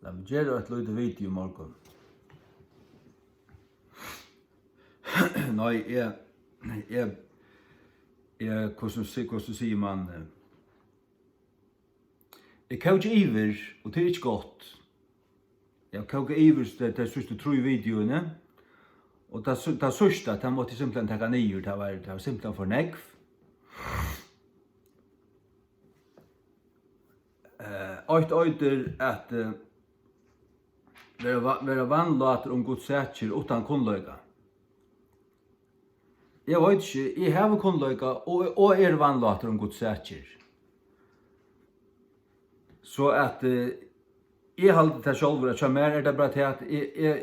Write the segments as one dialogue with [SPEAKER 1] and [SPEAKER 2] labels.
[SPEAKER 1] Lad mig gjøre et lite video i morgen. Nei, hvordan sier man, jeg kauker iver, og det er ikke godt. Jeg kauker iver det sørste 3 videoene, og det sørste at han måtte simpelthen takke nye, det var simpelthen for negv. Ett øyder at være vannlater om Guds sætjer utan kunnløyga. Jeg vet ikke, jeg har kunnløyga og vannlater om Guds sætjer. Så at jeg halder det selv at mer er det bare til at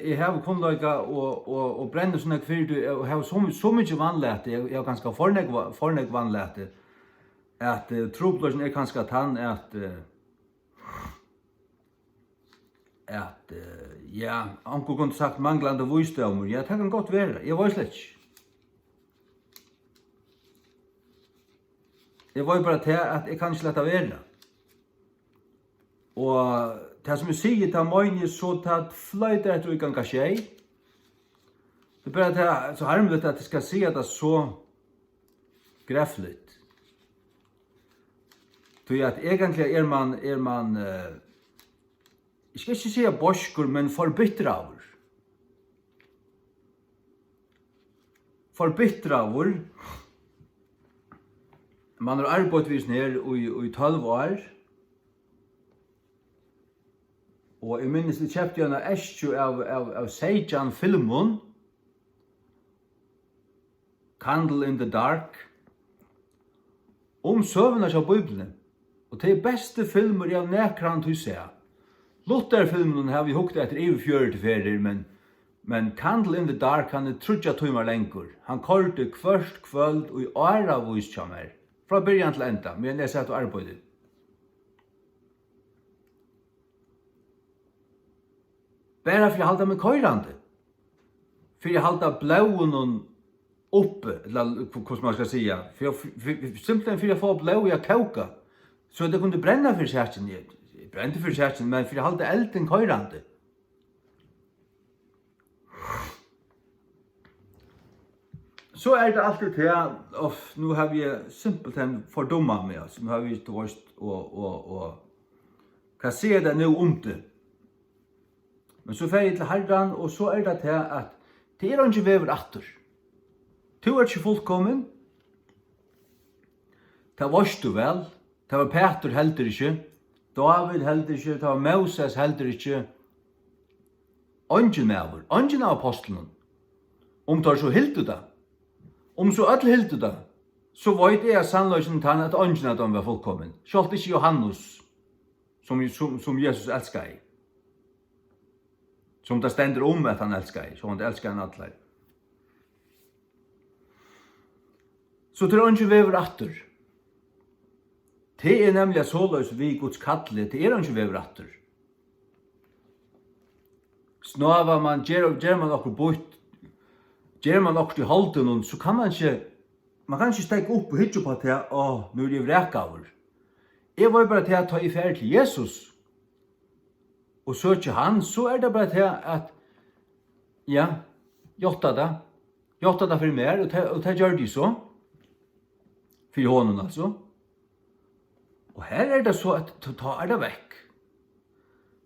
[SPEAKER 1] jeg har kunnløyga og brenner sånne kvirdu og har så mye vannlete, jeg har ganske fornøy vannlete, at tropløsjen er ganske tann at ja, anker kunne sagt manglande visdommer, ja, det kan godt være, jeg vet slett ikke. Jeg vet bare til at jeg kan ikke lette være. Og det som jeg sier til meg, så tatt fløyter etter ikke engasjei. Det er bare til, så harmelig at jeg skal si at det er så greffligt. Så at egentlig er man jeg skal ikke si borskur, men forbittraver. Forbittraver. Man har arbeidsvis ned i 12 år. Og jeg minnes vi kjøpte en eskju av Seijan filmen. Candle in the Dark. Om søvnene av Bibelen. Og det er beste filmer jeg har nekran til å se. Luther-filmen har vi hukket etter i 40 ferier, men Candle in the Dark han er 30 timer lenger. Han korte hvert kvöld og i åra vis kommer. Fra byrjan til enda, men jeg satt og arbeidet. Bare for jeg halda meg køyrande. For jeg halda blauen oppe, eller hvordan man skal sige. Simpelthen for jeg får blau i kauka, så det kunne brenna for særken. Brente for særken, men for jeg halda elden køyrande. Så er det alltid til at nu har vi simpelthen fordummet med oss. Nu har vi tvorst og hva sier det nå om det? Men så fer jeg til Herren, og så er det til at det er ikke vever atter. Du er ikke fullkommen. Det varst du vel. Det var Peter heldur ikke. David heldur ikke. Det var Moses heldur ikke. Ungen av apostelen. Om du så hildu det. Om så alle hildu det, så vet jeg sannløysen tann at ungen av dem var fullkommen. Sjalt ikke Johannes, som Jesus elskar i. Som det stender om at han elskar i, så han elskar han atler. Så til ungen vever atter. Det er nemlig såløys vi Guds kattle, det er ungen vever atter. Snava man, gjer man okkur bort, gjør man nok til holden, så kan man ikke stekke opp og hitje på til at nå er det vrekaver. Jeg var bare til at ta i ferd til Jesus, og søker han, så er det bare til at, ja, gjøtta det for mer, og det gjør de så, for hånden altså. Og her er det så at ta er det vekk.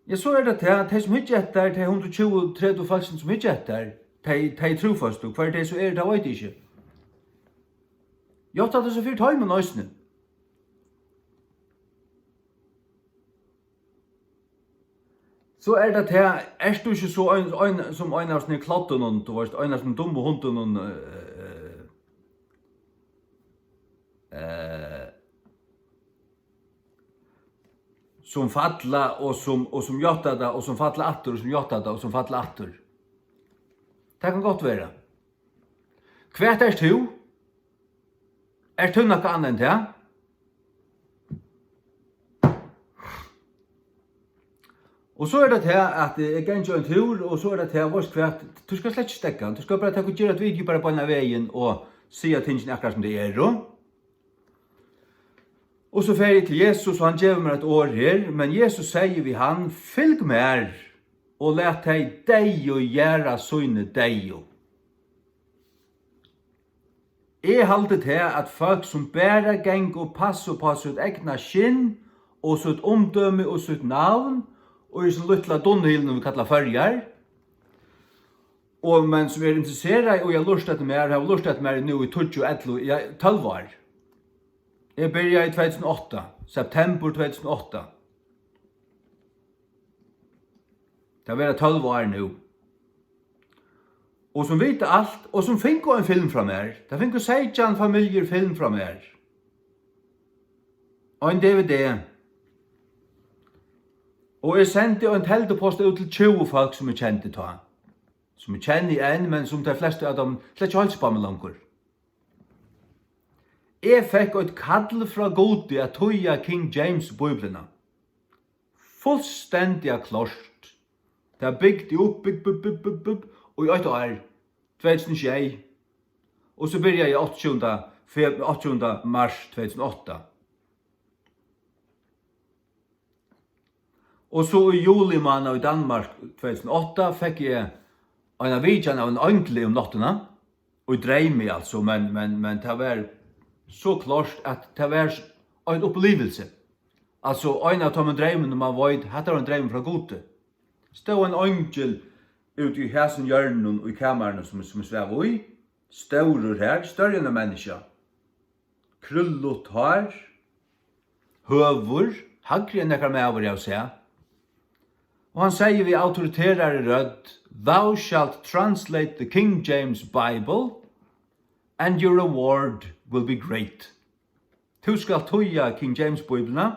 [SPEAKER 1] Ja, så er det til at de som ikke etter, de 120-30 falsen som ikke etter, de trofast, og hver det så er det, vet jeg ikke. Jeg tar det så fyrt høy med nøysene. Så er det til, er du ikke så som en av sånne klatten, en av sånne dumme hunden, som fattla, og som gjøtta det, og som fattla atter, og som gjøtta det, og som fattla atter. Det kan godt være. Hva er du? Er du noe annet enn det? Og så er det til at jeg går ikke en tur, og så er det til at du skal slett ikke stekke. Du skal bare ta og gjøre et video bare på denne veien og si at tingene akkurat som det er. Og så fer jeg til Jesus, og han gjør meg et år her, men Jesus sier vi han, fylg mer, og let deg deg og gjøre søgne deg. Jeg halte til at folk som bare geng og passer på sitt egna skinn, og sitt omdømme og sitt navn, og i sin lytla dunnhylden vi kallar førjar, og men som interessert og jeg har lyst til mer, har lyst til mer nå i 12 år. Jeg begynte i 2008, september 2008. Det var 12 år nå. Og som vet alt, og som fikk en film fra meg. Det fikk 16 familier film fra meg. Og en DVD. Og jeg sendte en teltepost ut til 20 folk som jeg kjente ta. Som jeg kjenner en, men som de fleste av dem slett ikke holdt på med langer. Jeg fikk et kall fra Gode at tøya King James-bøyblene. Fullstendig klart. Det er bygd opp, og i 8 år, 2006. Og så begynte jeg 8. mars 2008. Og så i juli måned i Danmark 2008 fikk jeg en vidjan av en øyntlig om nattene, og jeg drev meg altså, men det var så klart at det var en opplevelse. Altså, en av de drømmene man vet, hette var en drøm fra Gode. Stod en angel ute i hæsen hjørnen og i kamerene som svev i. Staurer her, større enn mennesker. Krullet hår, høver, hagre enn ekkert med over jeg å se. Og han sier vi autoriterer rødt, Thou shalt translate the King James Bible, and your reward will be great. Du skal tøya King James Bibelna,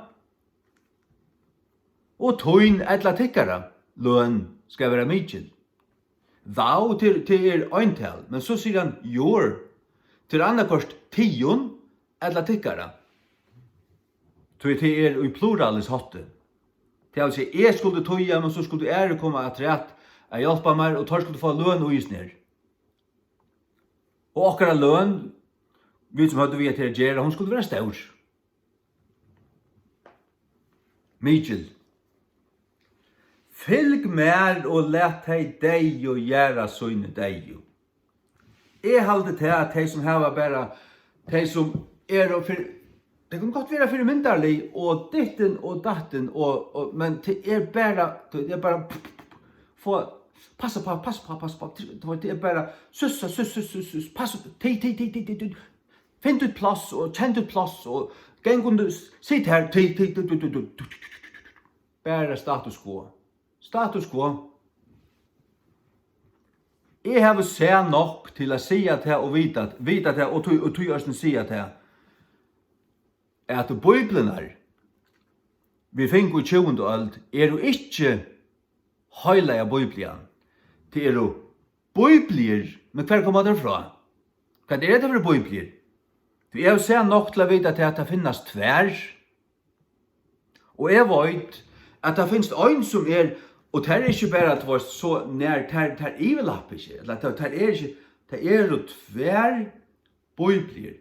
[SPEAKER 1] og tøyn etla tikkara, løn skal være mykjel. Thou til øyntal, men så sier han your, til annakost tion etla tikkara. Til i pluralis hotte. Det vil si, jeg skulle tøya, men så skulle ære komme at rett, jeg hjelper meg, og tar skulle få løn og is ned. Og akkurat løn, vi som hadde vi til å gjøre, hun skulle være stør. Mikkel. Fylg mer og let deg og gjøre søgne deg. Jeg halte til at de som har bare, de som for, det kan godt være for myndarlig, og ditten og datten, men det bare, passa på, det er bare, sus, passa, finn ut plass, og kjenn ut plass, og geng under, sitt her, bare status quo. Status quo. Jeg har sett nok til å si at jeg, og vite at jeg, og tøyørsten sier at jeg, at Bibelen vi finner i 20. øld, jo ikke heilige Bibelen. Det jo Biblier, men hver kommer det fra? Hva det for Biblier? Vi har sett nok til å vite at det finnes tvær, og jeg vet at det finnes en som og det ikke bare at det var så nær, det iverlapp ikke, det jo tvær Biblier.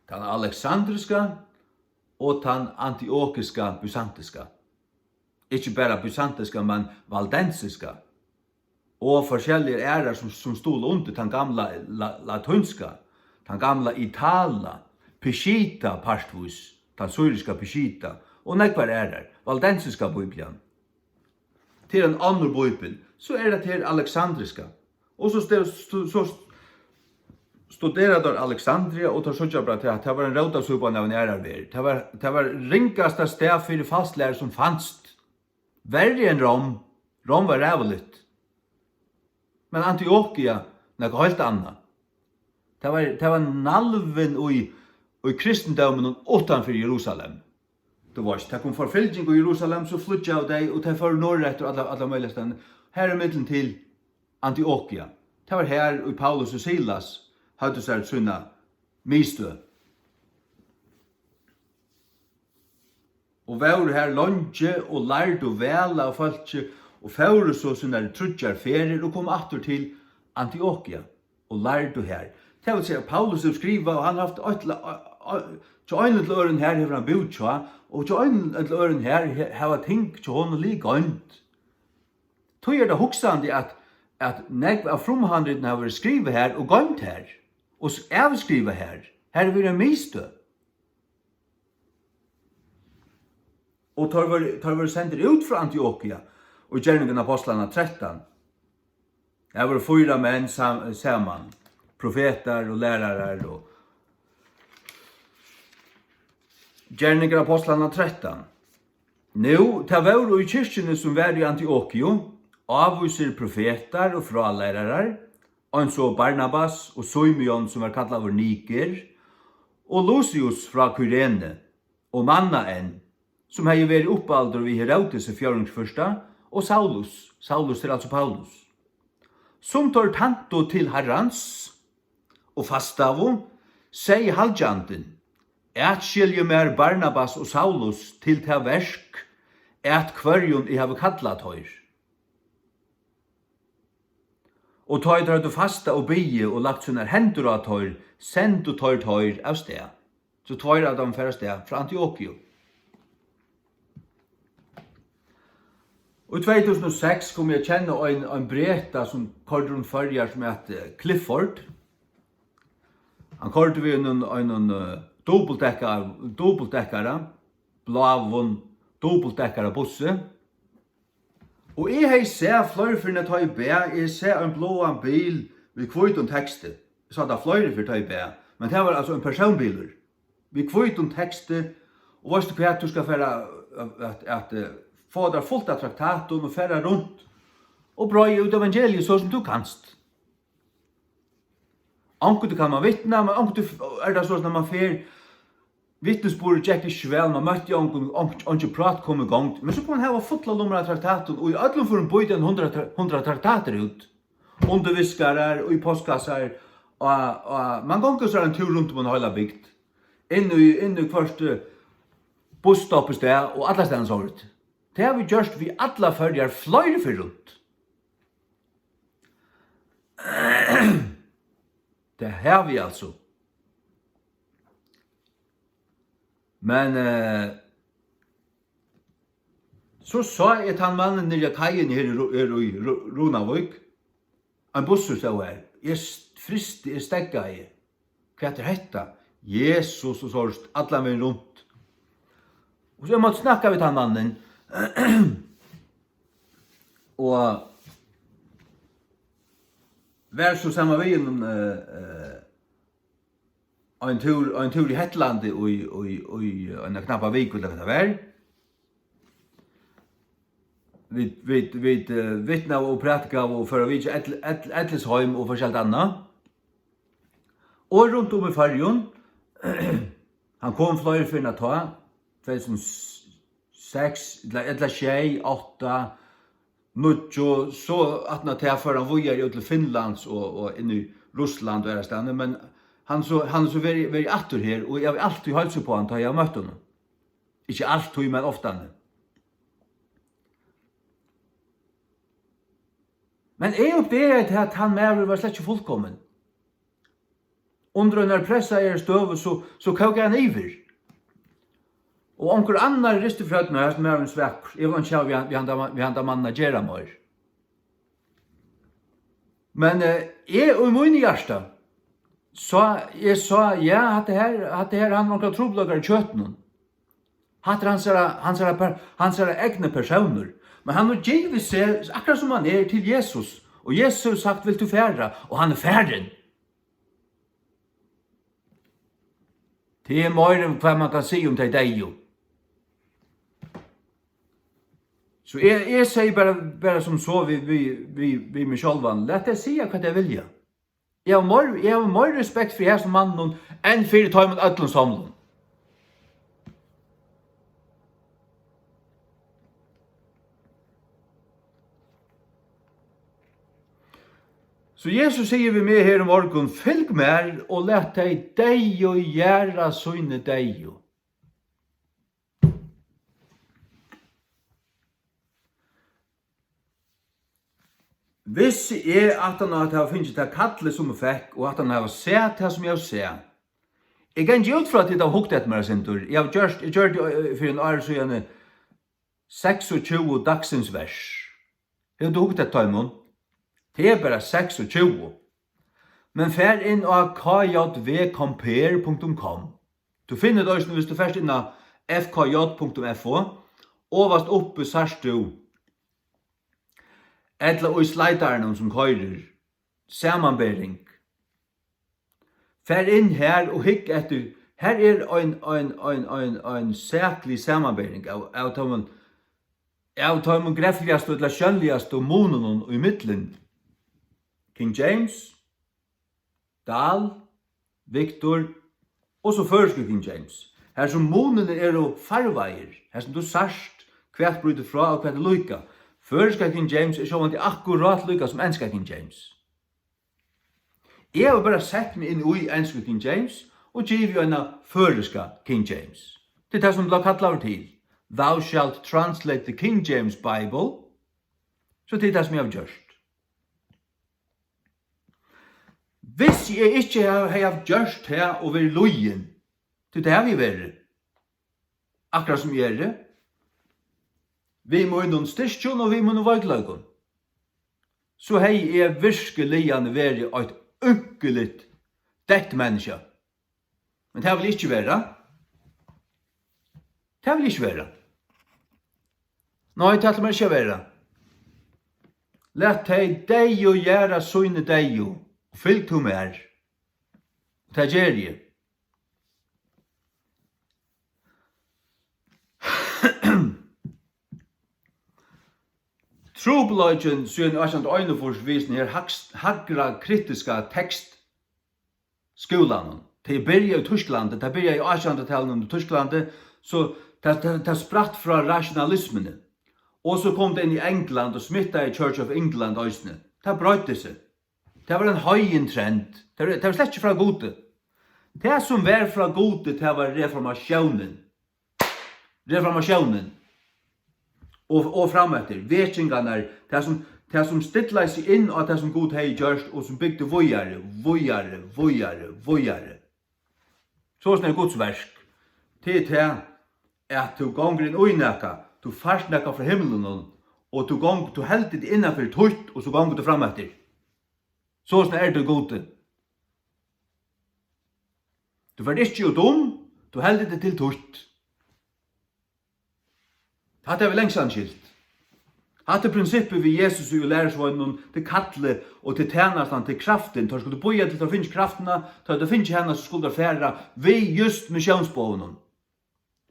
[SPEAKER 1] Den alexandriska og den antiokiska byzantiska. Ikke bare byzantiska, men valdensiska. Og forskjellige ærer som stod under den gamla latinska, den gamla itala, Peshitta partvis, den syriska Peshitta, og nekvar ærer, valdensiska bibelen. Til en annen bibel, så det til alexandriska. Og så studerade Alexandria og tar sånn at det var en rådasupan av en ærarver. Det var ringasta sted for fastlærer som fanst. Verre enn Rom. Rom var rævligt. Men Antiochia, noe helt annet. Det var nalven i kristendommen utanfor Jerusalem. Det kom forfølging i Jerusalem, så flyttet av deg, og det var norrett og alle mulige steder. Her middelen til Antiochia. Det var her i Paulus og Silas, hadde seg sånne mistø. Og var her lunge og lærte og vela og folk, og fører så sånne trutjar ferier og kom atter til Antiochia og lærte her. Det vill säga Paulus har skriva och han har haft till en till ören här har han bott så och till en till ören här har ting till honom likant. Tog det huxande att när av fromhandleden har varit skrivet här och gått här och avskriva här. Här vill det miste. Och tar var sänder ut från Antiochia och gärningen av apostlarna 13. Här var 4 män samman, profeter och lärare och gärningen av apostlarna 13. Nu, ta var i kyrkene som var i Antiochio, avvisar profeter och fralärare, och så Barnabas och Simeon som var kallad av Niger, och Lucius fra Kyrene, och Mannaen, som har varit uppalder vid Herodes i fjärrungsförsta, och Saulus är alltså Paulus. Som tar tanto till Herrans, och fastavo, säg haljanten, at skilje mer Barnabas og Saulus til ta versk, at kvarjon I have kallat høyr. Og ta I du fasta og bie og lagt sånne hendur at høyr, send og tøyrt høyr av sted. Så tøyr av dem færre sted fra Antiochio. Og I 2006 kom jeg kjenne en breta som kallde rundt førjar som heter Clifford. Han kallde vi en dubbeldekkare, blavun dubbeldekkare busse. Og jeg har sett flere for å ta I bæ, jeg ser en blåan bil ved kvøyton tekste. Jeg sa det flere for å ta I bæ, men det var altså en personbiler. Ved kvøyton tekste, og vet du hva du skal fære at få der fullt av traktaten og fære rundt, og bra ut evangeliet så som du kanst. Anker kan man vittna, men anker det så når man fer vittnesbordet Jack Schwell, man møtte anker prat kom I gang, men så kan man ha fullt av nummer av traktaten, og I ødelen får en bøyde 100 traktater ut. Underviskare og I postkassar, og man ganger så en tur rundt om en høyla bygd. Inn I første busstoppet sted, og alle stedene så ut. Det har vi gjort vi alle følger flere for rundt. Det har vi altså. Men så sa jeg til han mannen nere I kajen her I Runavøk. En busser stod her. Jeg friste, jeg stegga I. Hva hetta? Jesus og sånt, alle veien rundt. Og så jeg måtte snakka med han mannen. Og vær så samme veien en tur I Hetlandet og en knappa vik eller hva det var. Vi vittna og pratika og for å vise Etlesheim og forskjellt annet. Og rundt om I Farjon, han kom flere for å ta, 2006, eller 6, 8, Nutjo, så at han tar for han vujer ut til Finlands og inn I Russland og stedene, men han så very atter her, og jeg vil alltid halse på han da jeg har møtt honom. Ikke alltid, men ofte. Men jeg oppdaget til at han med var slett ikke fullkommen. Under når pressa støvet, så kauker han iver. Og onkel annar ristefrødene her som en svekk. Jeg var ikke vi handa manna gjerra mer. Men jeg og min hjärsta, jeg sa, ja, at det her han onkel troblager I kjøtten. Hatt hans egne personer. Men han har givet seg, akkurat som han til Jesus. Og Jesus har sagt, vil du fære? Og han færen. Det mer enn hva man kan si om det deg jo. Så jeg sier bare som så vi med sjølvan, lett jeg si hva jeg vilja. Jeg har mer respekt for jeg som mannen enn for å ta imot ødelen samlen. Så Jesus sier vi med her morgen, fylg med og lett deg og gjøre sånne deg. Hvis at han har finnet det kattle som jeg fikk, og at han har sett det som jeg ser, jeg kan ikke ut fra at jeg har hukket etter meg sin tur. Jeg har gjort det for en år siden 26 dagsens vers. Jeg har hukket etter meg. Det er bare 26. Men fær inn av kjvcompare.com. Du finner det også hvis du først inn av fkj.fo, overast oppe sørst du, eller i slideren som køyrer, sammanbering. Fær inn her og hikk etter, her en sæklig sammanbering av de greffligast og skjønligast og monen og i midtelen. King James, Dahl, Victor, og så førske King James. Her som monene jo farveier, her som du sørst hvert bryter fra og hvert lykka. Førske King James sånn at akkurat lykka som enska King James. Jeg har bare sett meg inn i enska King James og giv jo en føreska King James. Det er det som blir kallet over til. Thou shalt translate the King James Bible. Så det er det som jeg har gjort. Hvis jeg ikke har gjort det og vært løyen, til det har vi vært, akkurat som jeg det, vi må noen styrkjøn og vi må noen vargløgn, så har jeg virkelig vært et unkelig dekt menneske. Men det vil ikke være. Det vil ikke være. Nei, det vil ikke være. Lett deg og gjøre søgne deg og fylg to mer. Det gjør jeg. Trobladjen siden 1841 hagra kritiska tekstskolan. Det börjar i Tyskland, det börjar i 1800-talet i Tyskland, så det spratt fra rationalismen. Og så kom det inn i England og smittet i Church of England også. Det brøyte seg. Det var en høyen trend. Det var slett ikke fra gode. Det som var fra gode, det var reformasjonen. Reformasjonen. Og frametter, vetjingarna, det som stilla seg inn og det som god hei gjørst, og som bygde vojare. Så er Guds versk. Det er at du gonger inn uinaka, du fast nekka fra himmelen, og du heldt det innanfor tøyt, og så gonger du frametter. Så er det gode. Du var ikke jo dum, du heldt det til tøyt. Hatt vi lengst anskilt. Hatt prinsippet vi Jesus og lærersvånen til kattle og til tjenastan til kraften. Da skulle du boja til å finne krafterna, da du finne henne så skulle du færa vi just missionsbånen.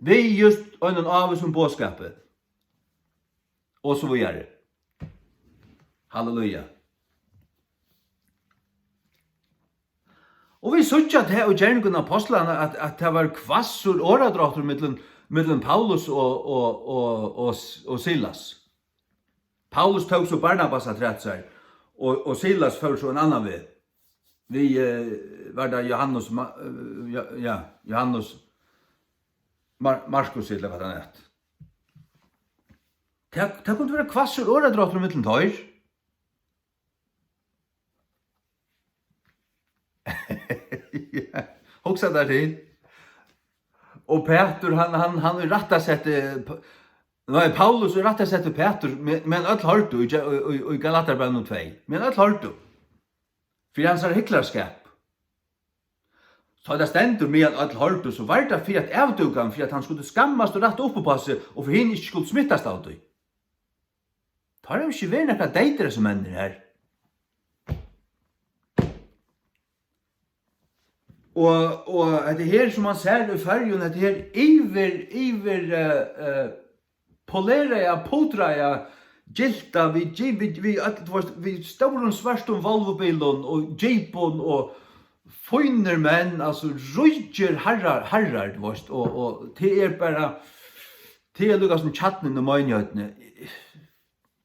[SPEAKER 1] Vi just øynen av som båskapet. Og så videre. Halleluja. Og vi sutja til og gjerningen av apostlene at det var kvassur åradråttur mellom Paulus og Silas. Paulus tog så Barnabas at rett seg, og Silas fører så en annan vei. Vi var da Johannes Markus eller hva han het. Det kunne være kvassur åradråttur mellom tøyr. Hoksa der til. Og Peter, han rattar sett, Paulus rattar sett Peter, men öll hørte i Galaterbrevet 2. Men öll hørte. For hans hyklarskap. Så det stendur med at öll hørte, så var det for at avdugan, for at han skulle skammast og ratta oppe på seg, og for henne ikke skulle smittast av det. Det har jo ikke vært nekka deitere som mennene her. Og det her som man ser i fergen, det her polera, potra, gilta, vi stor svarstum Volvo-bilen, og jeepon, og føyner menn, altså rujger herrar, og det bare, det lukka som tjattnen og møgnjøtene.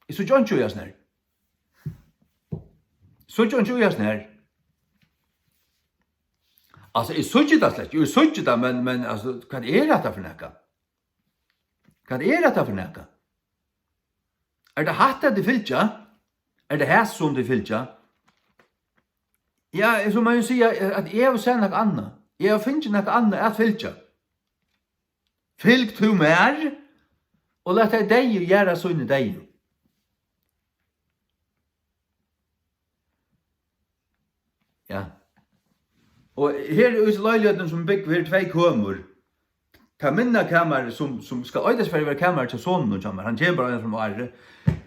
[SPEAKER 1] Så John Tjøyasner. Altså, jeg så ikke det slett, jeg så ikke det, men altså, hva er dette for nekka? Hva er dette for nekka? Er det hatt det fyllt, ja? det här som det fylja? Ja, så man ju säga att jag vill säga något annat. Jag finner något annat att fylja. Fylg du mer, og lät deg gjøre sånne deg. Ja. Og her er leiligheten som bygger her 2 kammer. Ta minna kammer som skal øydes for å være kammer til sonen og kammer. Han kommer bare fra Arre.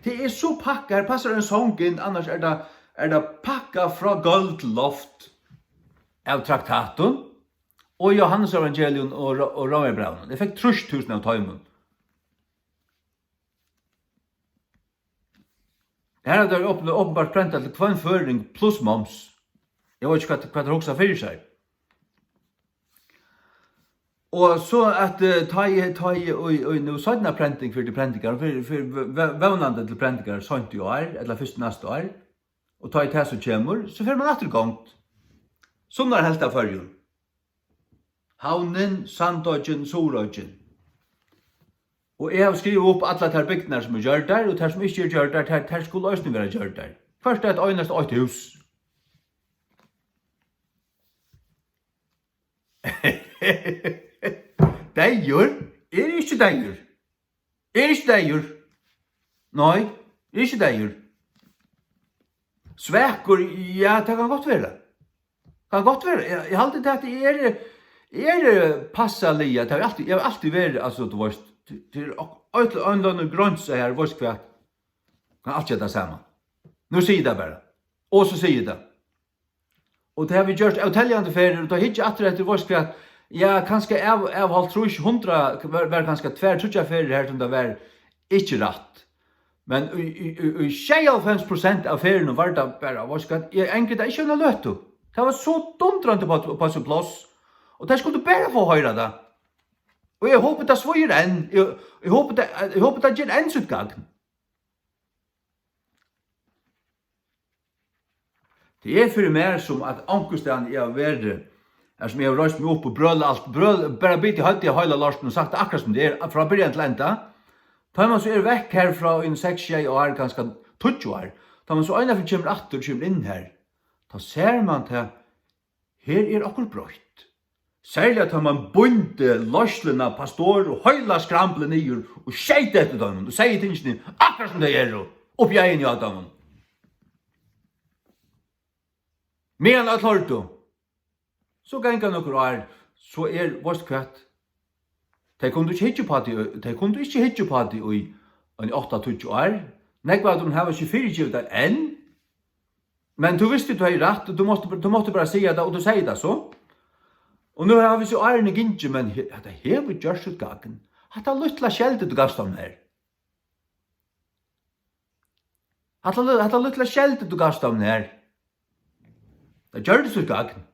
[SPEAKER 1] Det er så pakka, her passer en sång inn, annars er det pakka fra gulv til loft av traktaten og Johannes evangelium og Romerbrevnen. Jeg fikk 3000 av tøymen. Her er det åpenbart prentet til kvann føring pluss moms. Jeg vet ikke hva det også fyrir seg. Og så at ta i nu sånne prenting for de prentikere, for vevnande til prentikere sånt i år, eller først neste år, og ta i det som kommer, så får man attergångt. Sånn er helt av førjun. Havnen, Sandøgjen, Sorøgjen. Og jeg har skrivet opp alle de bygdene som er gjør der, og de som ikke er gjør der, de skulle også være gjør der. Først er et øynest 8 hus. Deier? Er ikke deier? Er ikke deier? Nei, er ikke deier. Svekker, ja, det kan godt være. Kan godt være. Jeg har alltid tatt det passalige. Jeg har alltid vært, altså, du vet, til øynene grønse her, vårt kvart. Kan alltid det samme. Nå sier det bare. Og så sier det. Og det har vi gjort avtaljande ferier, og det har ikke atter etter vårt kvart. Ja, kanskje av halvt 100, var kanskje 2-3 ferier her som det var ikke rett. Men i 96% av ferien var det bare vårt kvart. Jeg enkelt ikke noe løtt. Det var så dundrande på sin plass. Og det skulle du bare få høre det. Og jeg håper det svøyer enn. Jeg håper det gjør enn utgang. Det er for mer som at ankerstedet er verre, som jeg har røst meg opp og brøl alt, bare bytt i halvtid av hele Larsen og sagt akkurat som det er, fra begynnelsen til enda. Da man så er vekk her fra 6-6 år, ganske 20 år, da man så øyne for kommer atter, kommer inn her, da ser man til, her er akkurat brøyt. Særlig at man bunde løslene, pastor og høyla skramble nyer, og skjeit etter dem, og sier tingene, akkurat som det er, opp i egen i av dem. Men at hørte, så ganga nokre år, så er vårt kvart. De kunne ikke hitje på det i 8-20 år. Nekva at de har ikke fyrirgivet det enn. Men du visste du har rett, du måtte bare si det, og du sier det så. Og nå har vi så årene gynnsi, men det har vi gjørst ut gagen. At det luttla skjeldet du gavst om her. At det luttla skjeldet du gavst om her. Det gjør det så gagn.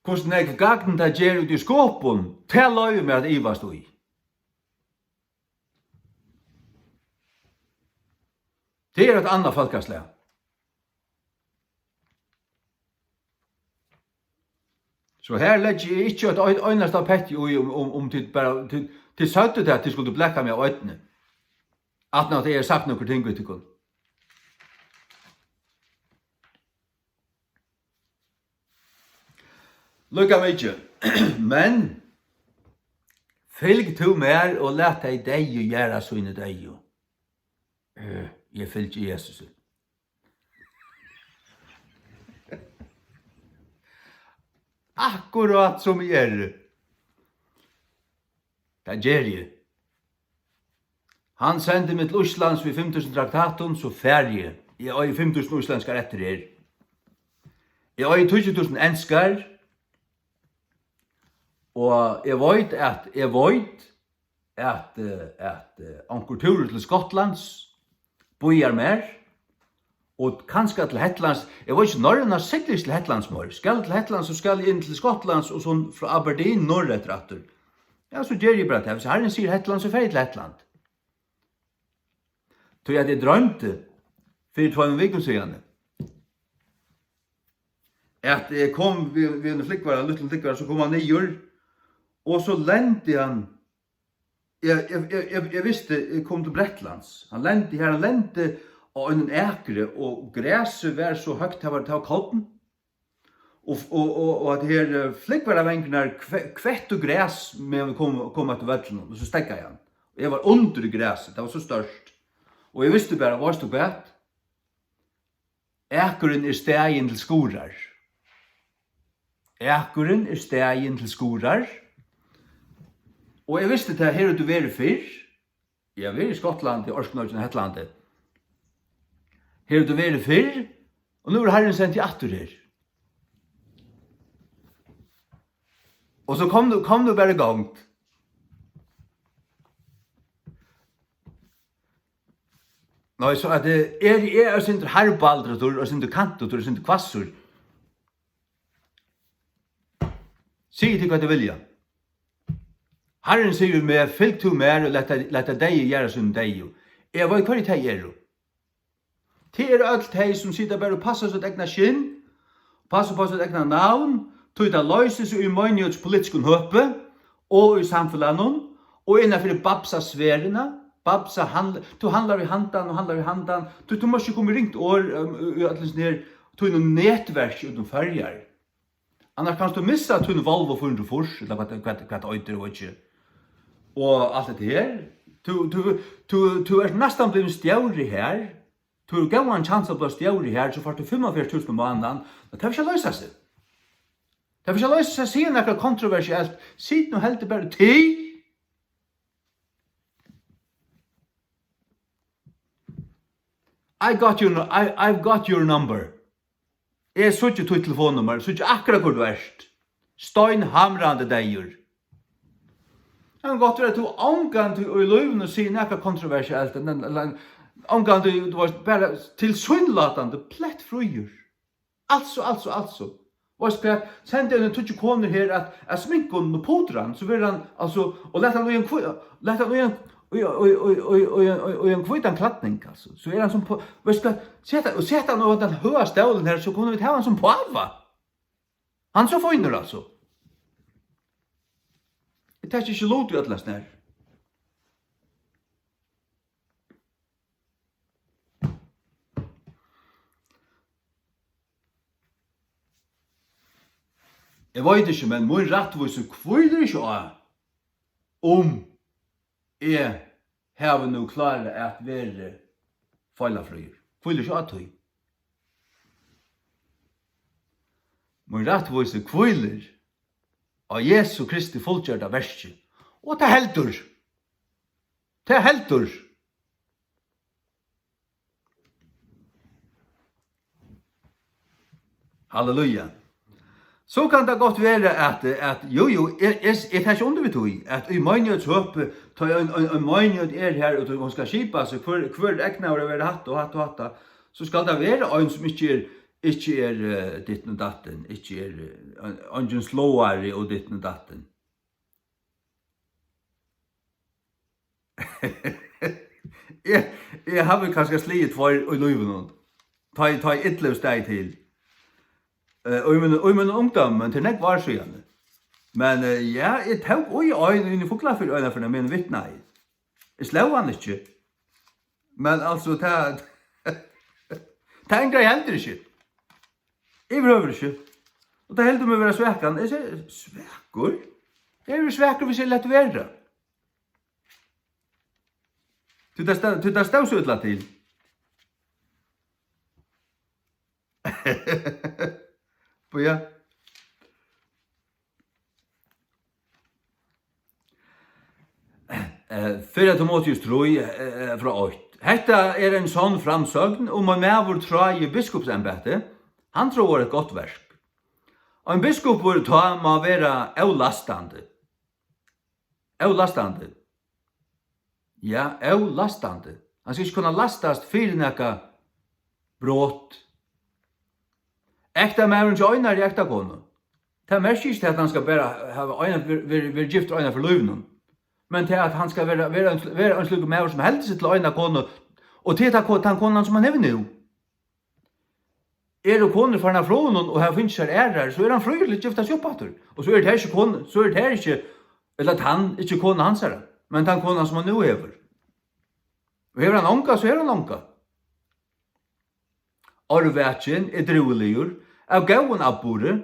[SPEAKER 1] Hvordan jeg gagn det gjør ut i skåpen, til løy med at Iva stod i. Det er et annet folkeslag. Så her legger jeg ikke et øynest av pett om til søtte til at de skulle blekka meg av øynene. At når jeg har sagt noen ting ut til kun. Lukka meg ikke. Men fylg to mer og let deg gjøre sånne deg. Jeg fylg ikke Jesus. Akkurat som jeg er. Det gjør jeg. Han sendte meg til Oslands ved 5000 traktaten, så ferdig. Jeg har 5000 oslandskar etter her. Jeg har 20.000 enskar. Og jeg vet at anker turer til Skottlands bojar mer. Og kanskje til Hetlands, jeg vet ikke når han har sikkert til Hetlands mor. Skal til Hetlands, så skal jeg inn til Skottlands, og sånn fra Aberdeen norr etter atter. Ja, så gjør jeg bare det. Hvis Herren sier Hetland, så fer jeg til Hetland. Så jeg drømte, for 2 veker siden, at jeg kom ved en flikkvare, så kom han nyer, Og så lente han, jeg visste, jeg kom til Bretlands. Han lente og en ækre, og græset var så høgt, det var kalten. Og at her flikkværavenken kvett og græs med vi kom til vøtlen, og så stekket jeg han. Og jeg var under i græset, det var så størst. Og jeg visste bare, hva stod bæt? Ækeren stegin til skorar. Ækeren stegin til skorar. Og jeg visste til her du var fyrr. Jeg var i Skottland, i Orsknøyden og Hetlandet. Her du var fyrr, og nå Herren sendt i atter her. Og så kom du bare gongt. Nei, så at det er sinter herbaldratur, og sinter kantotur, og sinter kvassur. Sier til hva du vilja. Herren sier meg, fylg to mer, og lette deg gjøre som deg. Jeg vet hva det er. Det er alt de som sitter bare og passer sitt egna skinn, passer på sitt egna navn, tog det løses i møgnjots politiske høpe, og i samfunnet, og innenfor babsa-sfærene. Babsa du handlar i handan og handlar i handan. Du må ikke komme ringt år til noen nettverk utom färger. Annars kan du missa til noen Volvo 400 eller hva det øyder og ikke. Og alt det her. Du er nesten blevet stjævrig her. Du er gav en chans å bli stjævrig her, så får du 45.000 på måneden. Det vil ikke løse seg. Det vil ikke løse seg, sier noe kontroversielt. Sitt nå helt bare til. I've got your number. Jeg så ikke tog telefonnummer, så ikke akkurat hvor du erst. Stein hamrande deier. Det kan godt være at du omgang til i løyven og sier noe kontroversielt, omgang til du var bare tilsynelatende plett fruer. Altså. Og jeg sendte en tog koner her at sminken og podran, så vil han, altså, og lett han og en kvitan klattning, altså. Så er han som på, sett han over den høye stålen her, så kunne vi ta han som på alva. Han så finner, altså. Jeg tar ikke lov til atlas nær. Jeg vet ikke, men min rettvise kviler ikke av jeg har nå klare at være feilafrøyer. Kviler ikke av tøy. Min rettvise kviler av Jesu Kristi fullgjørda verset. Og til heldur. Til heldur. Halleluja. Så kan det godt være at jeg tar ikke under vi tog, at i møgnjøts høpe, en møgnjøt her, og hun skal skipa seg, hver ekna har vært hatt og hatt, så skal det være en som ikke er ditten og datten, ikke er en slåare og ditten og datten. Jeg har vel kanskje sliet for i løyven, ta ytterligere steg til. Og min ungdom, men til nek var så gjerne. Men ja, jeg tog oi inn i foklafyr øyne for min vittna i. Jeg slå han ikke. Men altså, det en grei heldur ikke. Jeg prøver ikke. Og det heldur meg å være svekkan. Jeg sier, svekkur? Jeg er svekkur hvis jeg lett være. Du tar stavsutla til. Ja. Fyrra Timotheus 3 fra 8. Hetta er en sånn framsøgn om en mævur trai i biskopsembete. Han tror et godt verk. Og en biskop bør ta må være avlastande. Avlastande. Ja, avlastande. Han skal ikke kunne lastast fyrir nekka brått. Ekta mævren ikke øynar i ekta kone. Det er mest ikke til at han skal bare være gift øynar for løyvnen. Men til at han skal være en slik mævren som heldur seg til øynar kone, og til at han konen som han hever nu. Er det koner for han er från og her finnes her ærer, så er han frøylig gifta seg oppater. Og så er det her ikke Eller at han, ikke kona hans her, men han kona som han nu hever. Og hever han onka, så hever han onka. Arvetjen driveligur, av gauen abbore,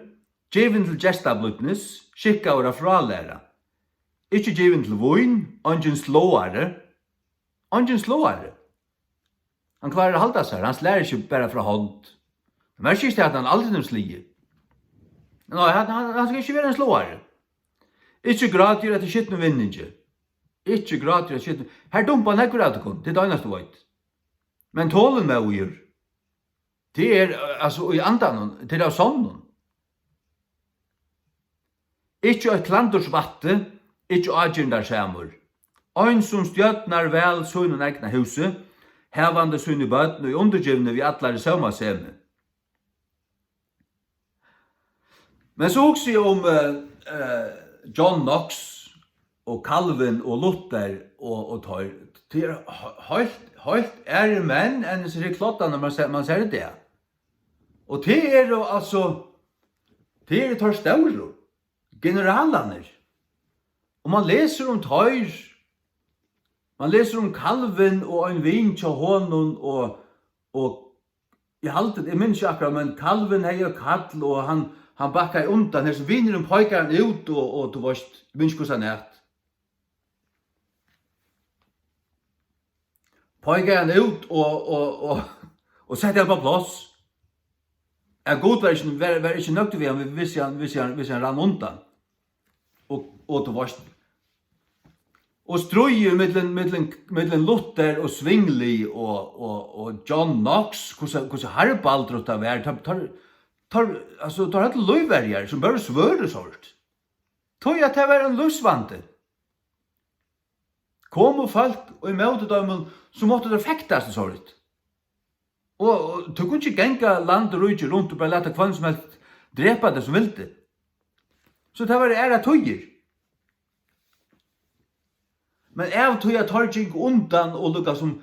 [SPEAKER 1] givin til gestablutnis, skikka ora fralæra. Ikke givin til voin, ongin slåare. Han klarer å halda seg, han lærer ikke bare fra hånd. Det er ikke at han aldri er slige. Nei, han skal ikke være en slåare. Ikke gratis etter skittende vinninge. Ikke gratis etter skittende. Her dumpa han ekkur etter kun, det er det eneste veit. Men tålen med å gjøre, det er, altså, i andan, det er av sånn. Ikke et klanders vatte, ikke agindar samur. Ein som stjøtnar vel sønnen egna huset, hevande sønne bøtten og undergivne vi atlar i sauma seme. Men så også om John Knox og Calvin og Luther og tar, det er helt ære menn enn så er klottan når man ser det. Og det er jo altså, det er tar større, generalaner. Og man leser om tøyr, man leser om Calvin og en vin til honom og jeg minns ikke akkurat, men Calvin hei og kall og han bakkar undan, her så vinner pojkar han ut og du varst, jeg minns hvordan han Pojkar han ut og setter han på plass. God var ikke nøgt ved ham hvis han rann undan. Og du varst. Og strøye mellom Luther og Zwingli og John Knox, hvordan Harbald det var, tar hatt løyverger som bare svører sånt. Tog at det var en løsvante. Kom og folk, og i møte dem, så måtte det fektas sånt. Og du kunne ikke genga land og rujtje rundt og bare leta kvann som helst drepa det som vilte. Så det var æra tøyer. Men av tøyer tar gink undan og lukka som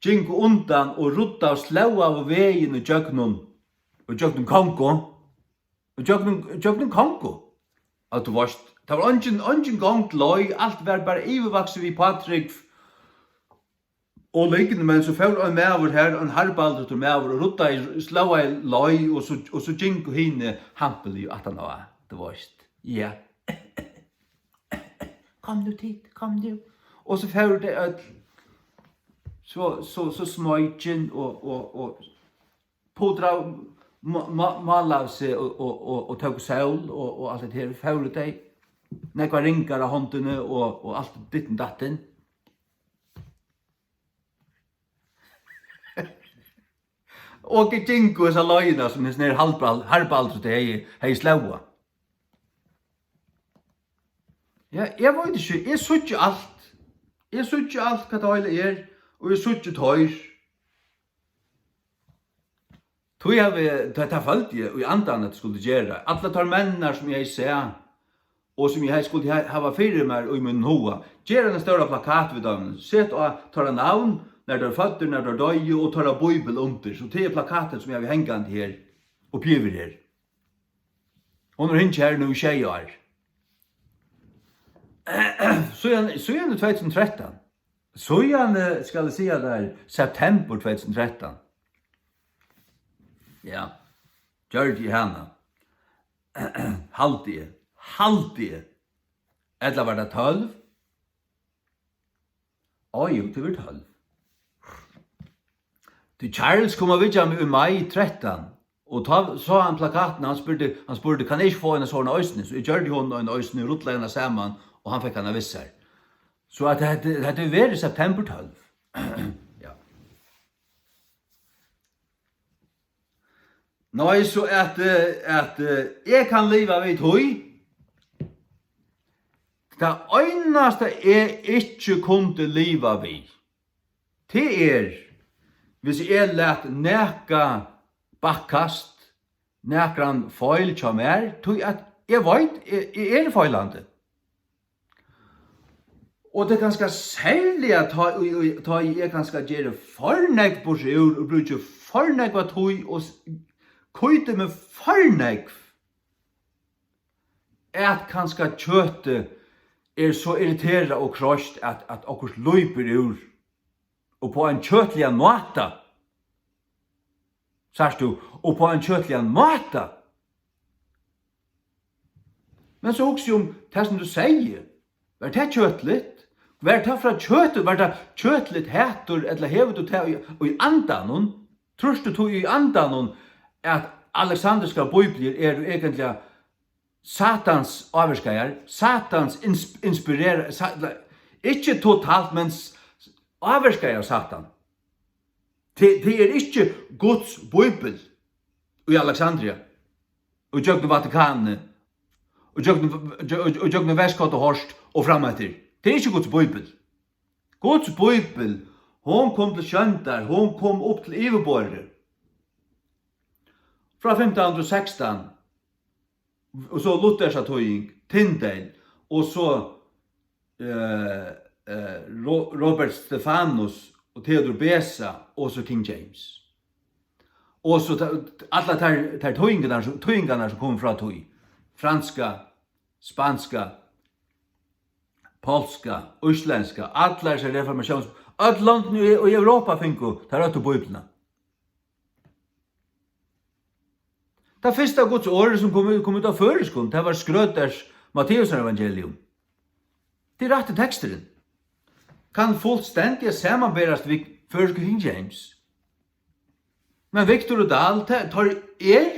[SPEAKER 1] gink undan og rutta og slå av veien og jøgnum kongo. Og jøgnum kongo. At du varst. Det var ingen gong til løy, alt var bare ivevakse vi Patrik og liggende, men så følte en maver her, en harbaldet og maver, og rutta i slåa i løy, og så gink og hine hampelig, at han var, det varst. Ja. Kom du tid, kom du. Og så følte det at så smøytjen og pådra mala av seg og tøk sæl og alt det her, følte det. Nekva ringar av håndene og alt ditten datten. Og det gikk hos løyna som hans nere harbaldret hei slåa. Ja, jeg vet ikke, jeg sutt alt. Jeg sutt alt hva det hele og jeg sutt tøyr. Tøy har vi, det følt jeg, og i andan at det skulle gjøre. Alle tar mennar som jeg ser, og som jeg skulle hava fyrir meg og i min hoa. Gjør en større plakat ved dem. Sett og tar navn, når det føtter, når det døy, og tar bibel under. Så det plakaten som jeg vil hengande her, og pjever her. Og når hinn her nu 6 år. Så er det 2013. Så skal jeg si at det er september 2013. Ja, gjør det i henne. Halvdige. Eller var det 12? Jo, det var 12. Til Charles kom og vidja med i mai 13. Og så han plakaten, han spurte, kan jeg ikke få en sånn øysene? Så jeg gjør det henne en øysene, ruttla henne sammen, og han fikk henne visser. Så at det hadde vært september 12. Ja. Nå er så at jeg kan leve ved tøy. Det eneste jeg ikke kunne leve ved, det hvis jeg lett neka bakkast, nekran feil til meg, tog at jeg vet, jeg feilande. Og det er ganske særlig at jeg ganske gjøre fornegg på seg og bruke fornegg av tog og køyte med fornegg at kanskje kjøte så irriteret og krost at okkur løyper ur og på en kjøtlig måte. Sørst du, og på en kjøtlig måte. Men så også om det som du sier, var det kjøtligt? Var det fra kjøttet, var det kjøtligt heter, eller hever du det i andan? Tror du i andan at Alexandriska Bibler egentlig Satans avvirskeier, Satans inspirerer, ikke totalt, men avvirskeier Satan. Det ikke Guds Bibel i Alexandria, og Jøgne Vatikanen, og Jøgne Vestkott og Horst, og fremetter. Det ikke Guds Bibel. Guds Bibel, hon kom til kjøntar, hon kom opp til Iveborger. Fra 1516, og så Luthersa tøying, Tyndale, og så Robert Stefanus, og Theodor Beza, og så King James. Og så alla tar tøyingarna som kom fra tøy. Franska, spanska, polska, isländska, alla dessa reformations, alla land i Europa finko, tar åt Bibeln. Det første Guds ord som kom ut av føreskon, det var Skrøders Matteus evangelium. Det rette teksteren kan fullstendig sammanberast vid føreskon King James. Men Victor og Dahl tar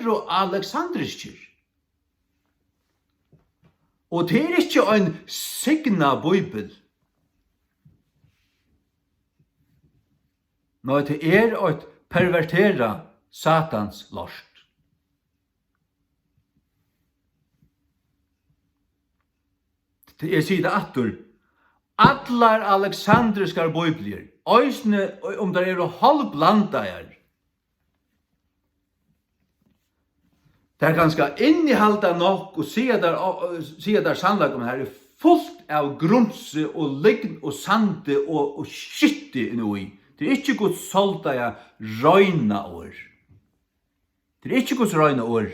[SPEAKER 1] og Alexandrisker. Og det ikke en signa bibel. Nei, det et pervertera Satans lort. Jeg sier det atter. Allar alexandriskar bibler, øysene om det halvblandager, det ganske innehalda nok og sier der sannlag om her fullt av grumse og lign og sande og skytte inni. Det ikke Guds soldaja røyna år. Det ikke Guds røyna år.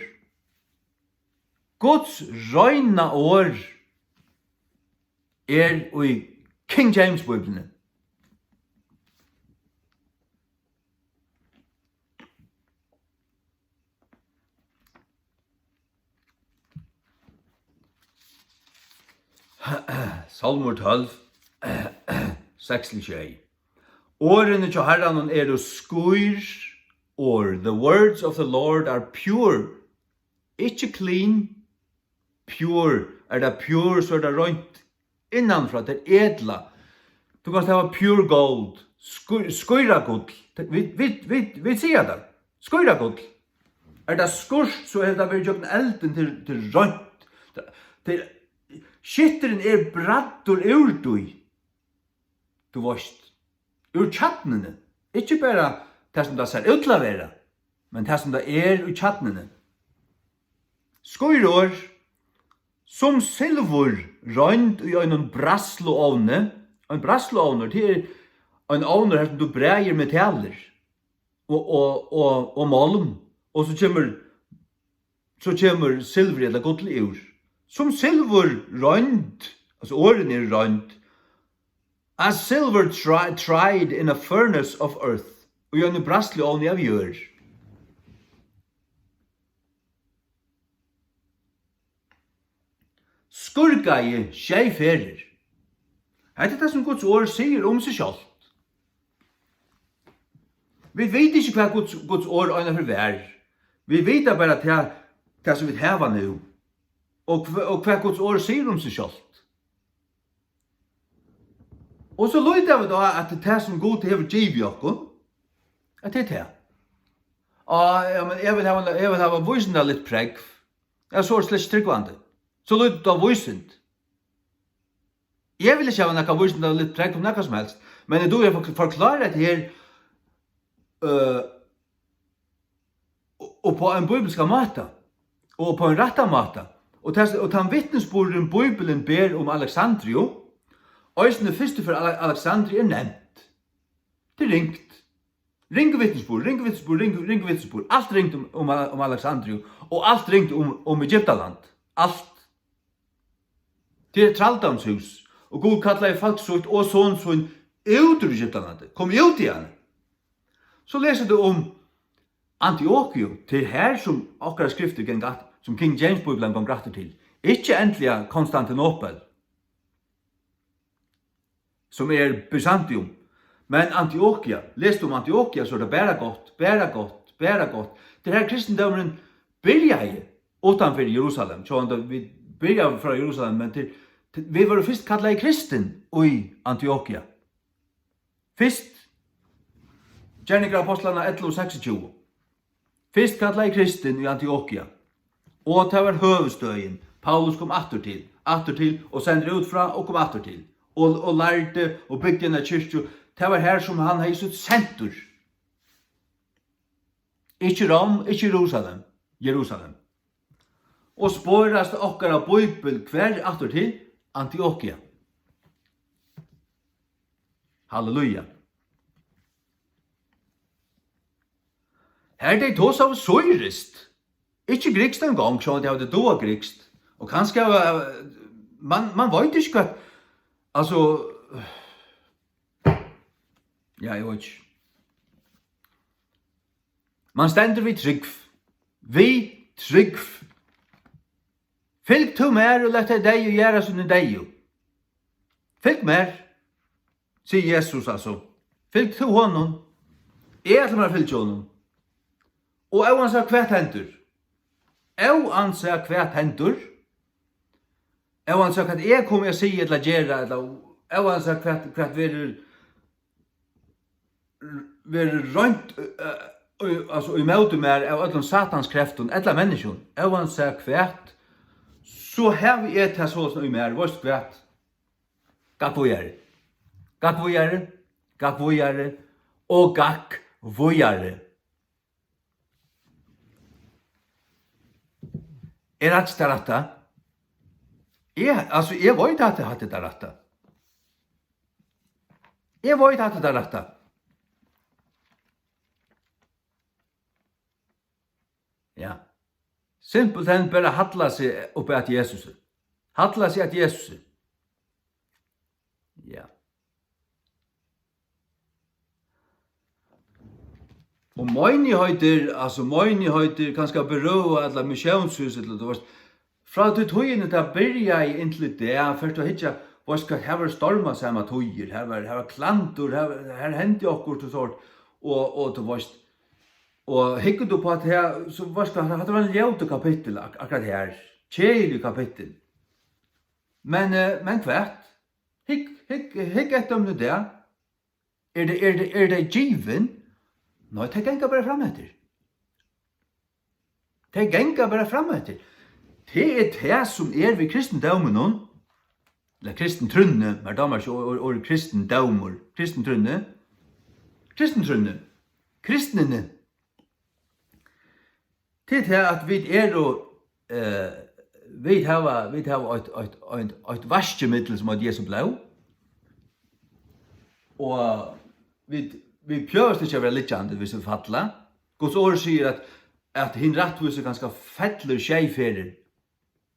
[SPEAKER 1] Guds røyna år i King James Bibelen. Salmur 12, 6-6. Årene til Herren skur, or the words of the Lord are pure. Ikke clean, pure. Det pure, så det røynt innanfra, det edla. Du kan ha pure gold, skøyra gull. Vi sier det, skøyra gull. Det skurst, så det vært gjøkken elden til røynt. Skitteren brattur ur du varst, ur tjattnene. Ikke bare det som det ser ut til å være, men det som det ur tjattnene. Skøyrår, som silver røynt i en brasloovne. En brasloovne, det en ovne som du breier metaller og malm. Og så kommer silver eller gull ur. Som silver røynt, altså årene røynt, as silver tried in a furnace of earth, og gjør en brasloovne av gjør. Skurgaie skjeiferer. Det som Guds ord sier om seg selv. Vi vet ikke hva Guds ord er for vær. Vi vet bare det som vi har nå. Og hva Guds ord sier om seg selv. Og så løyder vi da at det som Gud har givet oss, at det det. Jeg vil ha vysende litt preg. Jeg så slett tryggvande. Så løyder det vysende. Jeg vil ikke ha noe vysende litt preg om noe som helst. Men jeg vil forklare det her og på en bibelsk måte. Og på en retta måte. Og den vittnesborden Bibelen ber om Alexandrio, øysene første for Alexandria nevnt. Det ringt. Ringvittnesbord. Alt ringt om Alexandrio, og alt ringt om Egyptaland. Alt. til traldomshus. Og Gud kallar folk sånt og sån ut ur Egyptalande. Kom ut igjen. Så leser du om Antiochio, til her som akkurat skrifter gengat, som King James Bibelen gang gratter til. Ikke endelig Konstantinopel, som Byzantium, men Antiochia. Lest om Antiochia, så det bare godt. Det her kristendommen byrjar utanfor Jerusalem. Så vi byrjar fra Jerusalem, men vi var først kallet i kristen i Antiochia. Først, Gjerninger Apostlene 11:26. Først kallet i kristen i Antiochia. Og det var høvestøyen. Paulus kom atter til, og sendte ut fra, og kom atter til. Og lærte, og bygde en kyrkju. Det var her som han hadde sitt senter. Ikke Rom, ikke Jerusalem. Og spårast okkara Bibel hver atter til Antiochia. Halleluja. Her de tås av søyrist. Ikke grikst en gang, så de hadde doa grikst. Og kanskje, man vet ikke hva, altså, ja, jeg vet ikke. Man stender vid trygg. Fylg to mer og lett deg og gjøre som deg. Fylg mer, sier Jesus altså. Fylg to honom. Jeg er til meg fylg honom. Og jeg anser hvert hendur. Jeg anser hvert hva jeg kommer å si eller gjøre, jeg anser hvert vil rønt, altså i møte med av alle satans kreften, eller mennesken, jeg anser hvert, så har vi et her sånn i mer, vårt hvert, gakk vågjere, og gakk vågjere. Rett det rette? Jeg vet at jeg hadde det rette. Ja. Simpelthen bare hadla seg oppe at Jesus. Ja. Og møgnigheter, kanskje berøve eller misjonshuset, fra til tøyene til byrja i inntil det, først å hitja, her var storma samme tøyer, her var klantur, her hendte okkur til sort, og til vårt, og hikket du på at her, så det var en ljøte kapittel, akkurat her, kjeilig kapittel. Men hvert, hikk etter om det der, det given? Nei, det gengar bare fram etter. Det det som ved kristendommen, eller kristentrunne, men damer ikke or kristendommer, kristentrunne, kristnene. Det at vi vi har et vaskemiddel som er Jesu blod, og vi prøver ikke å være littjande hvis vi fattler. Guds ord sier at hin rattvise ganske fettler skjeiferer,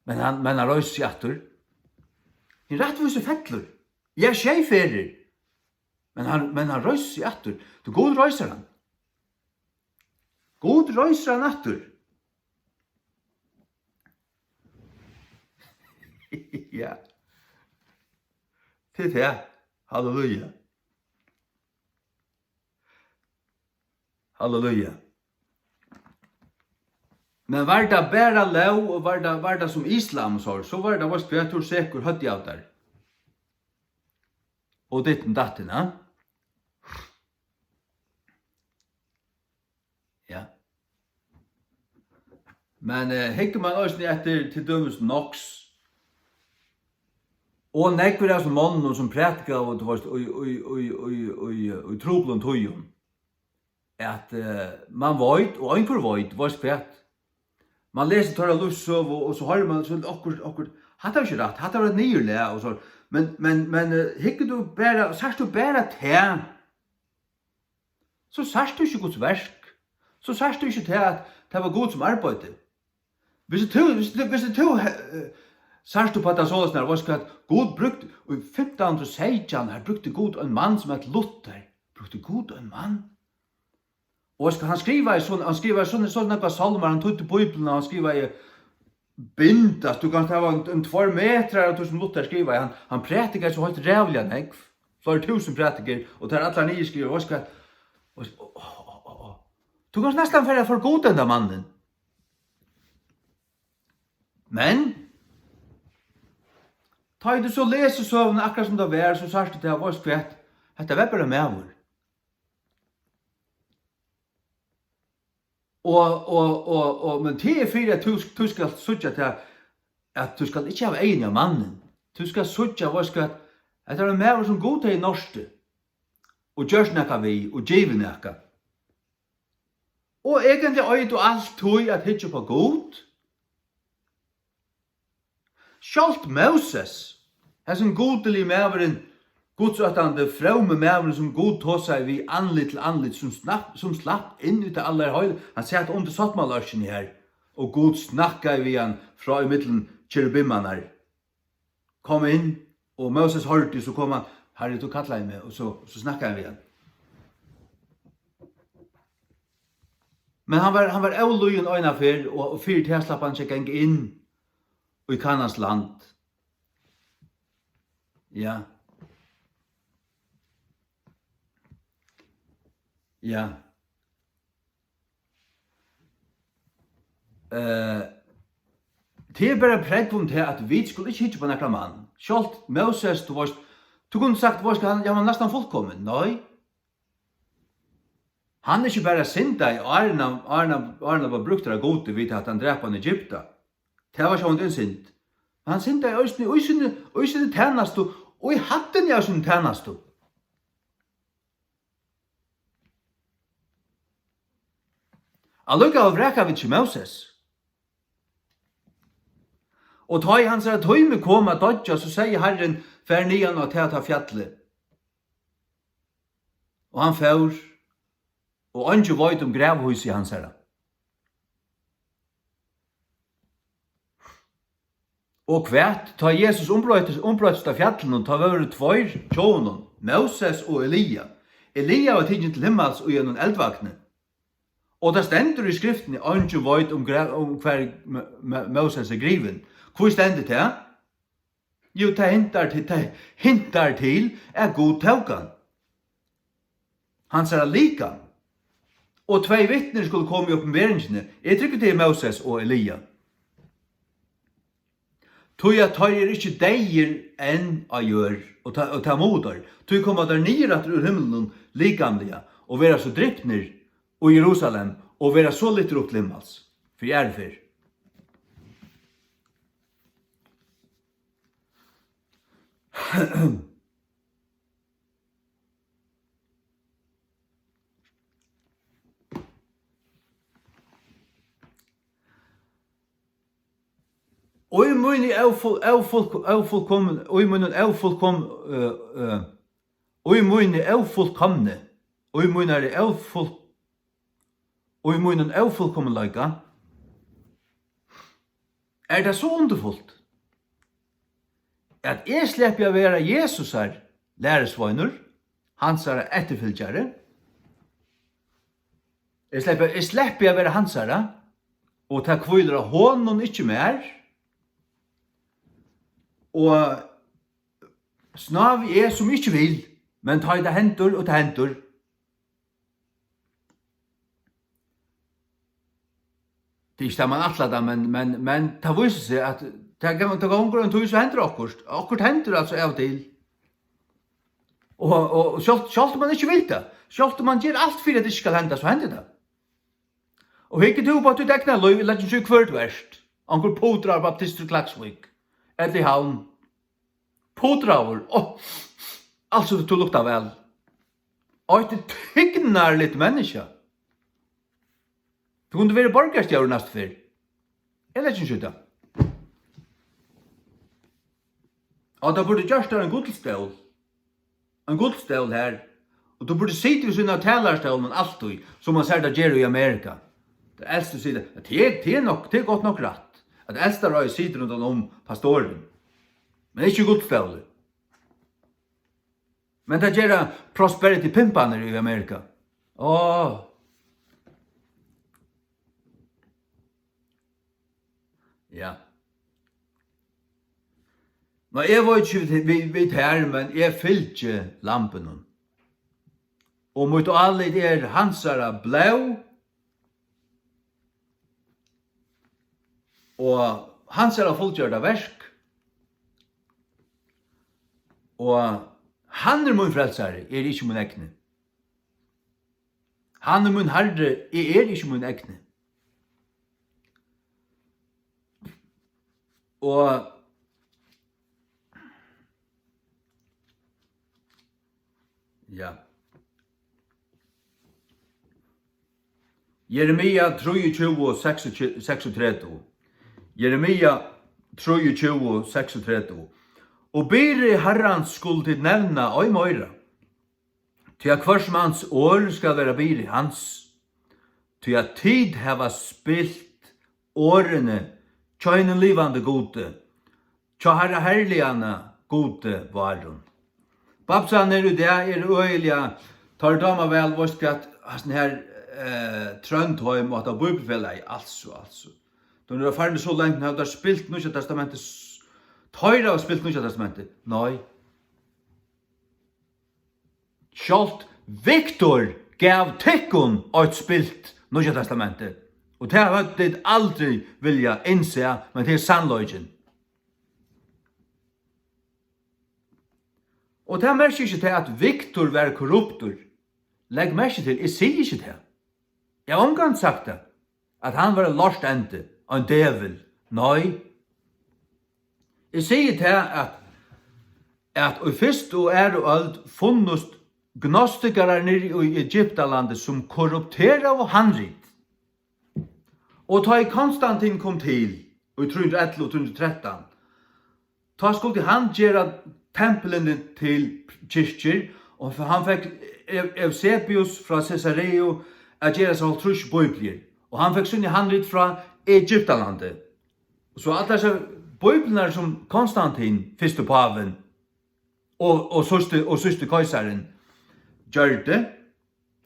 [SPEAKER 1] men han røyser seg atter. Hin rattvise fettler, ja skjeiferer, men han røyser seg atter. Så god røyser han. God røyser han atter. Ja. Det halleluja. Halleluja. Men var det bare lov, og var det som islam, så var det vårt kvetur sekur høtti av der. Og ditten datten, ja? Ja. Men hekker man også etter til dømes noks, og nekker av som mannen som prætka og troblen tøyen, at man vet, og einhver vet, hva skvett. Man leser tørre lussov, og så har man sånn akkurat, hatt er ikke rett, hatt er nyrlig, og så, men hikker du bare, sørst du bare til, så sørst du ikke Guds versk, så sørst du ikke til at det var Gud som arbeidde. Hvis du Sørst du på at det sånn her, var at God brukte, og i 1516 her brukte God en mann som het Luther. Brukte God en mann. Og han skriver sånne salmer, han tog til Bibelen, og han skriver i bind, at du kan ta en 2 meter av som Luther skriver. Han prediker så høyt rævlig han hegg, flere tusen prediker, og tar alle nye skriver, du kan nesten være for god enda mannen. Men, ta du så leser søvn akkurat som det var, så sørste det var skvett, at det var bare med vår. Men det fyrir at du skal sutja til at du skal ikke ha egin av mannen. Du skal sutja at det er med vår som god til i norske, og gjørs nekka vi, og giver nekka. Og egentlig øy du alt tog at hitja på god. Sjalt Moses, hesson godelig meveren, godsøttande fraume meveren som god tog seg vi anlitt til anlitt som slapp inn ut av aller høyde. Han satt under sattmalørsen her, og god snakka vi han fra i middelen cherubimmanar. Kom inn, og Moses hørte, så kom han, herre, du kattla i meg, og så snakka vi han. Men han var avlugen øyna fyr, og fyrt her slapp han ikke geng inn i Kanans land. Ja. Ja. Det er bare prekvum til at vi skulle ikke hitte på nekla mann. Sjalt Moses, du kunne sagt, han var nesten fullkommen. Nei. Han er ikke bare synda i Arna var brukt av gode vidt at han drepa en Egypta. Det var ikke en synd. Men han synda i øysene tænastu, og i hatten jeg sin tænastu. Allukka av vreka vidt Moses. Og ta i hans tøyme koma dodja, så sier Herren, fær nian og ta fjallet. Og han fær, og ikke veit om gravhus i hans herre. Og kvært, ta Jesus ombrøytest av fjallen, og ta våre tvær tjånen, Moses og Elia. Elia var tidsen til himmels og gjennom eldvakne. Og det stender i skriften, ikke veit om hver Moses er griven. Hvor stender det? Jo, det hintar til er god taukan. Han sier lika. Og 2 vittner skulle komme i oppenberingsene. Jeg trykker til Moses og Elia. Tog jeg tar ikke deier enn av gjør, og ta moder. Tog kommer der nye at ur himmelen likamlige, og være så drippner i Jerusalem, og være så litt rukt limmals. For jeg er fyr. Og i munnen fullkommenleika, er det så underfullt at jeg slipper å være Jesus her læresvøyner, hans er etterfylgjere. Jeg slipper å være hans her, og ta kviler av hånden ikke mer, og snav er som ikke vil, men ta i det hentur og ta hentur. Det er ikke det man atler det, men det viser seg at det ganger en tog så hender akkurat hender altså av til. Og selv om man ikke vil det, selv om man gjør alt for at det ikke skal hende, så hender det. Og ikke tog på at du dekner lov, eller ikke kvart verst. Anker Potrar Baptister Klaksvik. Eller i havn. Potraver. Altså det tog lukta vel. Og det tygnar litt menneska. Det kunne være borgerstjæver næst før. Eller ikke skjøtta. Og da burde gjørst der en godstål. En godstål her. Og da burde sitte ved sinne talarstålen alltid, som man ser det gjør i Amerika. Det eldste sier det er godt nok rett. At äldsta røy sitter rundt pastoren. Men ikke godfælde. Men det gjør prosperity pimpaner i Amerika. Ja. Nå, jeg var ikke vidt her, men jeg fylte lampen. Og mot alle hansara blau, og hansara fullgjørda versk, og han min frelsare, ikke min egne. Han min herre, ikke min egne. Og ja. Jeremia 23, 36. Jeremia 23, 36. Og bere herran skulle nevna oi møyra, til at kvarsmanns år skal være bere hans, til at tid hava spilt årene tjøynen livande gode, tja herra herligane gode varon. Babsan i det øyelige, tar dama vel vost at sånn her Trøndheim og at av bibelfellet altså. Da er ferdig så lengt, har de spilt Nye Testamentet, tøyre har spilt Nye Testamentet. Nei. Sjalt Viktor gav tekkun og spilt Nye Testamentet. Og det har de aldri vilja innse, men det er sannløgjen. Og det merker ikke til at Viktor var korruptor. Legg merke til, jeg sier ikke det. Jeg har omgang sagt det, at han var en lort ende, en djevel. Nei. Jeg sier til at i fyrst og alt funnest gnostikere nere i Egyptalandet som korrupterer og handrit. Og da Konstantin kom til, i 311 og 313, da skulle han gjøre tempelene til kyrkjer, og han fikk Eusebius fra Caesarea at gjøre seg halvtrus bøyblier. Og han fikk sunne handrit fra Egyptalandet. Så alle disse bøyblene som Konstantin, første paven, og søste kaisaren, gjør det,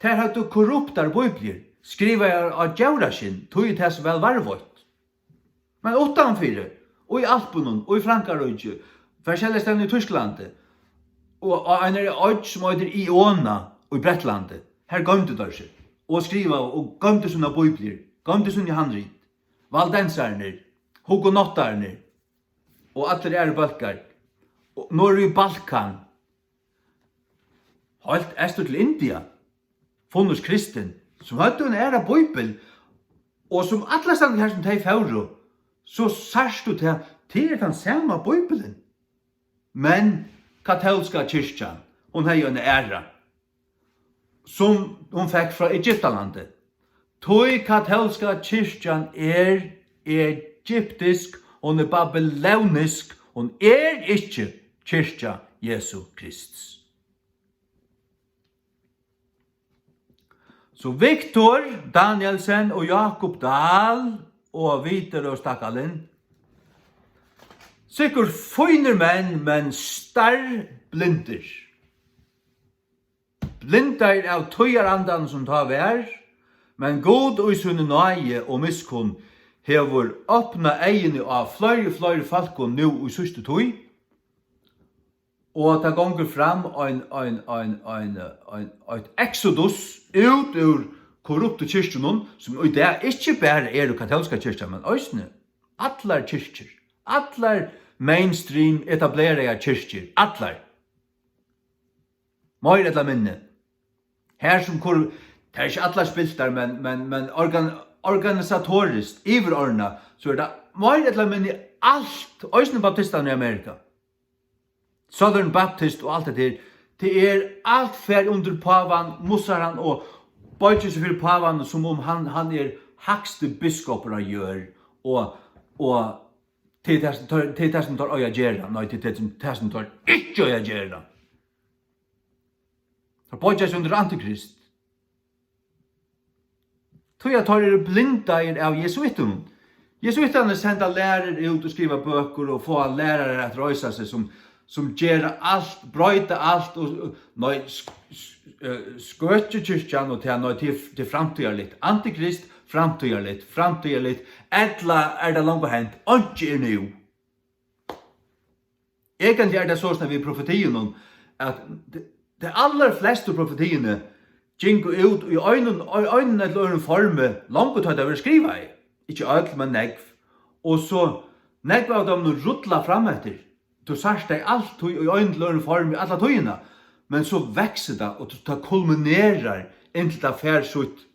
[SPEAKER 1] der hadde korruptar bøyblier, skriver av djauraskin, tog i tess vel varvått. Men utanfyrir, og i Alpunen, og i Frankarøyge, forskjellige stedene i Tysklandet, og en øyne som heter Iona, og i Bretlandet, her gømte der seg, og skriva, og gømte sånne bøyblier, gømte sånne handrit, valdensarner, hugonottarner, og alle bølgar, og når i Balkan, helt æstur til India, funnus kristen, som hadde en bøybel, og som alle stedene her som de fjøro, så sørst du til den samme bøybelen. Men katolska kyrkjan, hon har jo en æra, som hon fikk fra Egyptalandet. Tøy katolska kyrkjan egyptisk, hon babylonisk, hon ikke kyrkja Jesu Kristus. Så Viktor Danielsen og Jakob Dahl og Viter og Stakkalin, sikkert føyner menn, men starr blinder. Blinder av tøyarandan som tar vær, men god og sunne nøye og miskunn hever åpna egene av flere falkon nu i sørste tøy, og at det gonger fram ein exodus ut ur korrupte kyrkjennom, som i det ikke bare katolska kyrkja, men òsne, atlar kyrkjer, atlar mainstream etablerade kyrkjer, atlar. Mer eller minne. Her som det er ikke atlar spiltar, men organisatorisk, iverordna, så det mer eller minne alt, òsne baptistene i Amerika. Southern Baptist og alt det alt fer under pavan, mussaran og bøyger seg for pavan som om han hakste biskoper gjør, og til det som tar øya gjerra, nei, til det som tar ikke øya gjerra. Det bøyger seg under antikrist. Tøya tar blinda av jesuitun. Jesus utan att sända lärare ut och skriva böcker och få lärare att rösa sig som ger allt, bröjta allt och sköter kyrkan och till framtidligt. Antikrist, framtidligt. Ätla det långt hänt, inte nu. Egentligen det så vi profetien att de allra flesta profetierna gick ut i ögonen eller en form långt att det skriva i. Ikke öll, men negv. Og så negv av dem nu ruttla fram etter. Du sars deg alt i øyndløren form i alla tøyina. Men så vekser det, og det kulminerar inntil det fær sutt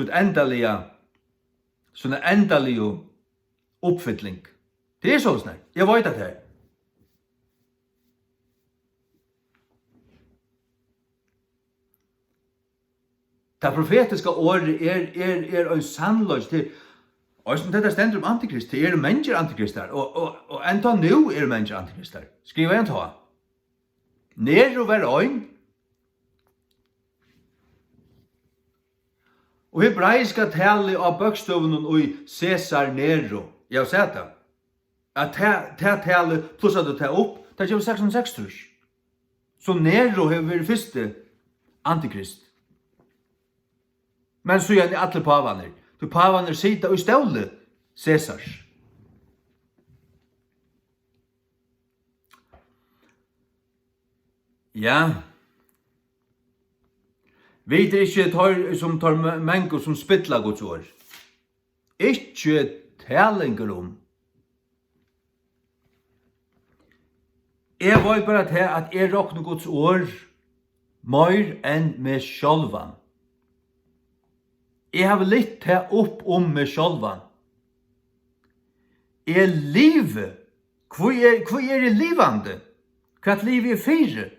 [SPEAKER 1] endalige oppfytling. Det så snart. Jeg vet at det her. Det profetiska året er en sannløs til. Og som dette stender om antikrist, det er mennesker antikrister, og enda nå er mennesker antikrister. Skriver jeg ta. Nero var øyn. Og hebraiska tale av bøkstøvnen og i Caesar Nero. Jeg har sett det. At det tale plusset du ta opp, det kommer 660. Så Nero har vært første antikrist. Men så gjør det alle pavaner. Du pavaner sitter og ståle Caesars. Ja. Vet ikke som tar mengo som spittla Guds ord. Ikke talinger om. Jeg var bare til at jeg råkner Guds ord mer enn med sjálvan. Jeg har litt til opp om meg sjálvan. Jeg livet. Hvor er det livande? Hva at livet er fire?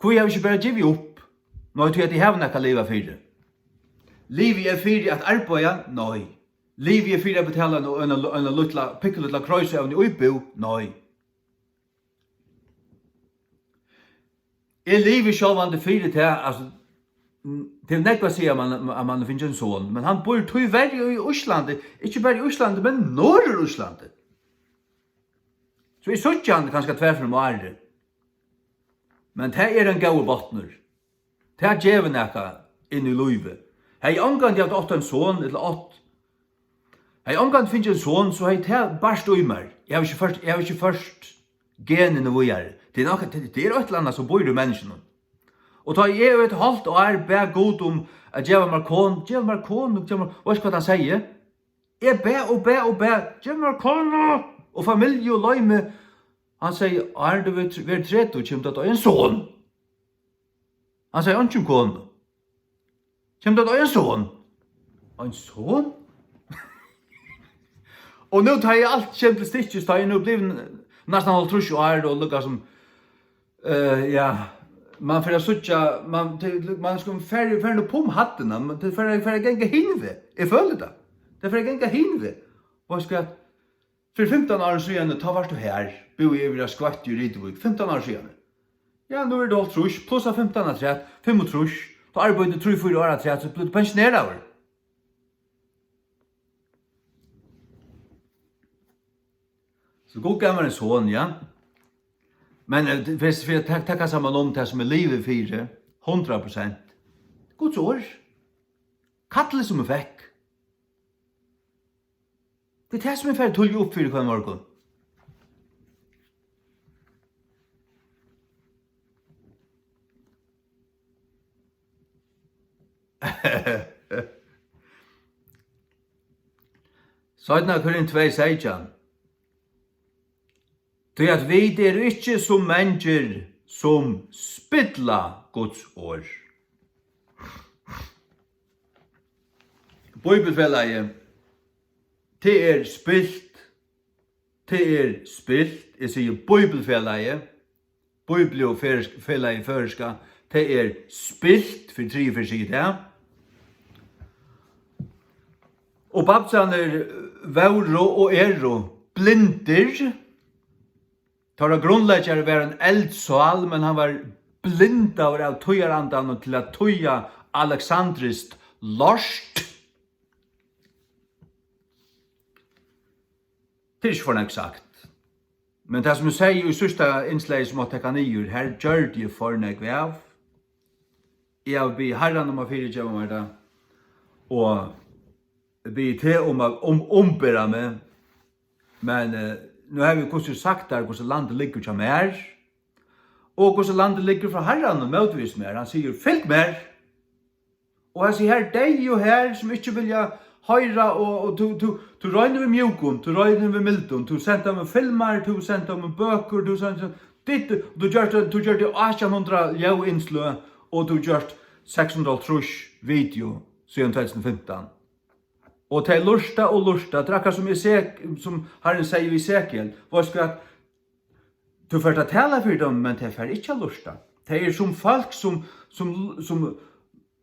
[SPEAKER 1] Hvor har vi ikke bare givet opp? Nå tror jeg at jeg har nekka livet fire. Livet er fire at arbeida? Nei. Livet er fire at betala en pikkelutla krøyseevne i utbo? Nei. Jeg lever sjálvande fyrir til, altså, til nekva sier man finnes en son, men han bor tyverre i Oslandet, ikke bare i Oslandet, men norr Oslandet. Så jeg suttje han kanskje tverfra om året. Men det er en gau bottner. Det er djeven eka inn i luive. Hei omgang jeg hadde en son, eller 8. Hei omgang finnes en son, så hei det barst ui meg. Jeg har ikke først genene vi er. Det er et eller annet som bor i menneskene. Og da jeg er et halvt og er bare god om at djeva markon, hva skal han sier? Jeg ber og djeva markon, og familie og løyme. Han sier, er du ved tredje, og kommer det en son? Han sier, han kommer kone. Kommer det en son? En son? Og nå tar jeg alt kjent til stikkes, da jeg nå blir nesten halvt trus og er og lukka som man får suttja, man skal færre noe på hattene, men det får genga hinve. Jeg føler det. Det får genga hinve. Og jeg skal, for 15 år siden, ta varst du her, bo i evig skvatt i Rydvig, 15 år siden. Ja, nå er det alt trus, pluss av 15 år trett, 5 trus, da arbeider 3-4 år trett, så blir du pensjoneret over. Så god gammel en son, ja. Men hvis vi tenker sammen om det som er livet 4, 100%. Guds år. Kattel som er vekk. Det er det som er ferdig tull opp for hver morgen. Søyden av Korinth 2:16. Det at vi er ikke som mennesker som spidla Guds år. Bibelfellege, det er spilt. Jeg sier Bibelfellege, Bibelfellege føreska, det er spilt for 3 for seg det. Og babsaner vauro og blinder. Tar grunnleggere var en eldsal, men han var blind av tøyarandan og til at tøya alexandrist lorst. Det er ikke for nek sagt. Men det som jeg sier i sørste innslag som at jeg kan gjøre, her gjør det for nek vev. Jeg vil be herren om å fyrirgjøre meg det, og be til om å ombære meg. Men nu har vi hvordan sagt der, hvordan landet ligger til mer, og hvordan landet ligger fra herren og møtvis mer. Han sier, fylg mer. Og han sier, her, deg og her som ikke vilja høyra, og du røyner ved mjukon, du røyner ved mildon, du sender med filmer, du sender med bøker, du sender ditt, du gjør det 1800 ljau innslø, og du gjør 600 video siden 2015. Og til lusta og lusta, det er akkurat som Herren sier i Esekiel, var at du får ta tala for dem, men det får ikke lusta. Det er som folk som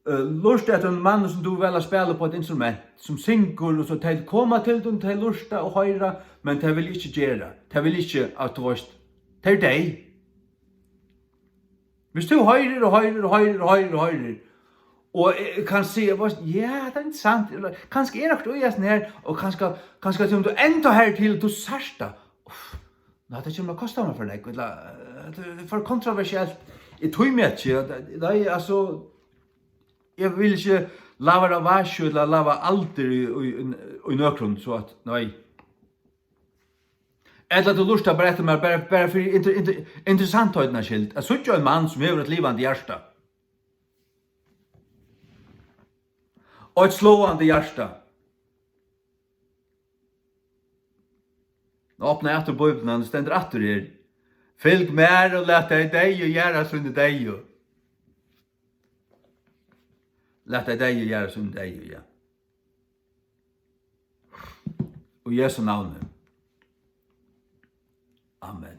[SPEAKER 1] lusta etter en mann som du vil spela på et instrument, som synger, og så de kommer til dem, de lusta og høyra, men de vil ikke gjøre. De vil ikke at du vet, det er deg. Hvis du høyrer, og kan si, ja, det er sant, kanskje er det ikke her, og kanskje om du enda her til, du sørsta. Nei, det kommer å koste meg for deg, det er for kontroversielt. Jeg tror meg ikke, det er altså, jeg vil ikke lave det varsj, eller lave alder i nøkron, så at, nei. Eller du lusta bare etter meg, bare for interessant høydene skilt. Jeg så ikke en mann som har et livande hjärsta. Og et slående hjärsta. Nå åpner jeg etter Bibelen, og det stender etter her. Fylg mer og let deg og gjøre som deg. Let deg og gjøre som deg, ja. Og Jesu navn. Amen.